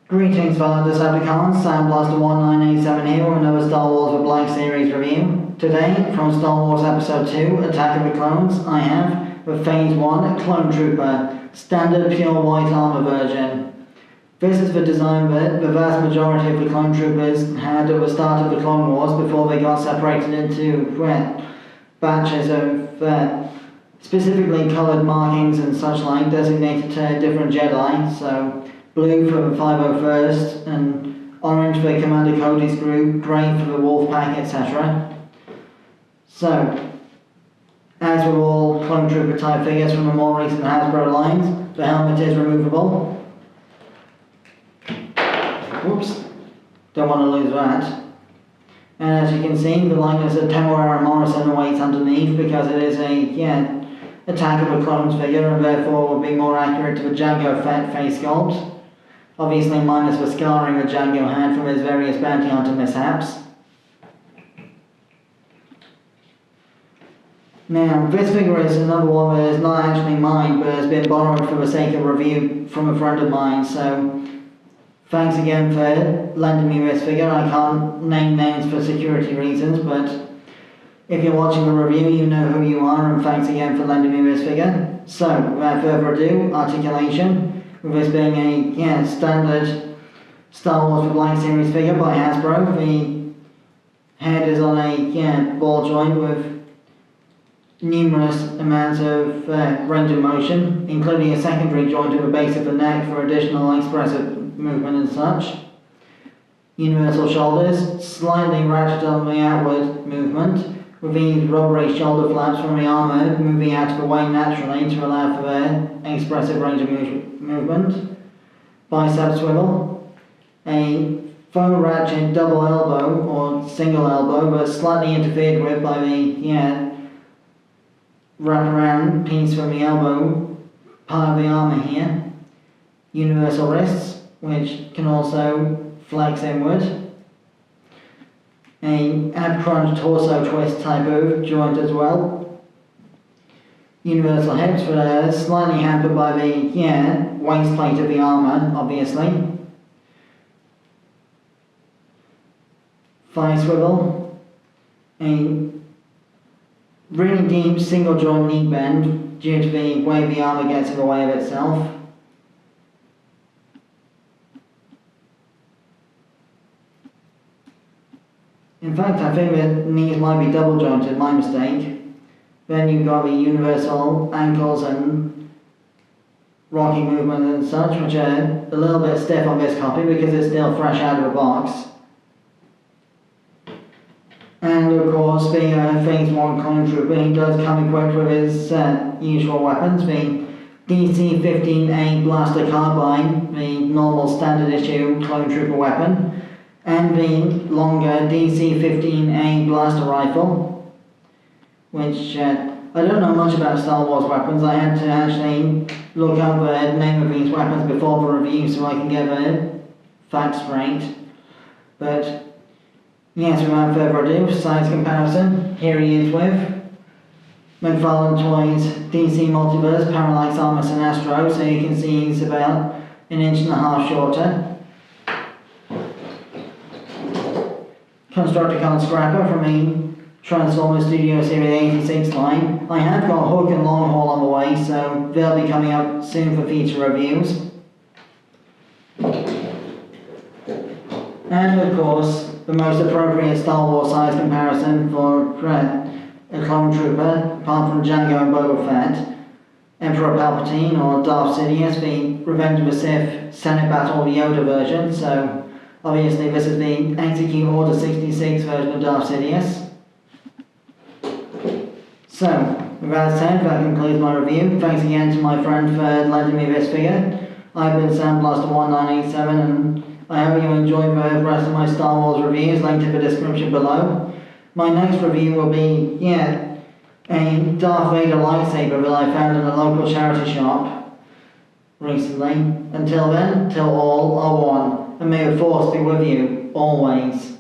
Greetings fellow Decepticons, Sandblaster1987 here with another Star Wars The Black Series review. Today, from Star Wars Episode 2, Attack of the Clones, I have the Phase 1 Clone Trooper, Standard Pure White Armour version. This is the design that the vast majority of the Clone Troopers had at the start of the Clone Wars before they got separated into batches of specifically coloured markings and such like designated to different Jedi, so blue for the 501st, and orange for Commander Cody's group, grey for the Wolf Pack, etc. So, as with all Clone Trooper type figures from the more recent Hasbro lines, the helmet is removable. Whoops, don't want to lose that. And as you can see, the likeness of Temuera Morrison awaits underneath because it is a, Attack of the Clones figure and therefore would be more accurate to the Jango Fett face sculpt. Obviously minus the scarring that Jango had from his various bounty hunter mishaps. Now, this figure is another one that is not actually mine, but has been borrowed for the sake of review from a friend of mine, so thanks again for lending me this figure. I can't name names for security reasons, but if you're watching the review, you know who you are, and thanks again for lending me this figure. So, without further ado, articulation. With this being a standard Star Wars The Black Series figure by Hasbro, the head is on a ball joint with numerous amounts of range of motion, including a secondary joint at the base of the neck for additional expressive movement and such. Universal shoulders, slightly ratcheted on the outward movement, with these rubbery shoulder flaps from the armour moving out of the way naturally to allow for their expressive range of movement. Bicep swivel. A faux ratchet double elbow or single elbow, but slightly interfered with by the wraparound piece from the elbow part of the armour here. Universal wrists, which can also flex inward. A ab crunch torso twist type of joint as well. Universal hips, but are slightly hampered by the waist plate of the armour, obviously. Thigh swivel. A really deep single joint knee bend due to the way the armour gets in the way of itself. In fact, I think the knees might be double jointed, my mistake. Then you've got the universal ankles and rocking movement and such, which are a little bit stiff on this copy because it's still fresh out of the box. And of course, the Phase 1 Clone Trooper, he does come equipped with his usual weapons, the DC-15A Blaster Carbine, the normal standard issue Clone Trooper weapon, and the longer DC-15A Blaster Rifle, which I don't know much about Star Wars weapons. I had to actually look up the name of these weapons before the review so I can get the facts straight. But yes, without further ado, size comparison, here he is with McFarlane Toys DC Multiverse Parallax Armor Sinestro, so you can see he's about 1.5 inches shorter. Constructicon Scrapper from the Transformers Studio Series 86 line. I have got Hook and Long Haul on the way, so they'll be coming up soon for feature reviews. And of course, the most appropriate Star Wars size comparison for a Clone Trooper, apart from Jango and Boba Fett, Emperor Palpatine or Darth Sidious, the Revenge of the Sith Senate Battle Yoda version, so obviously this is the Execute Order 66 version of Darth Sidious. So, with that said, that concludes my review. Thanks again to my friend for lending me this figure. I've been Sandblaster1987 and I hope you enjoy the rest of my Star Wars reviews, linked in the description below. My next review will be, a Darth Vader lightsaber that I found in a local charity shop recently. Until then, till all are one. And may the Force be with you, always.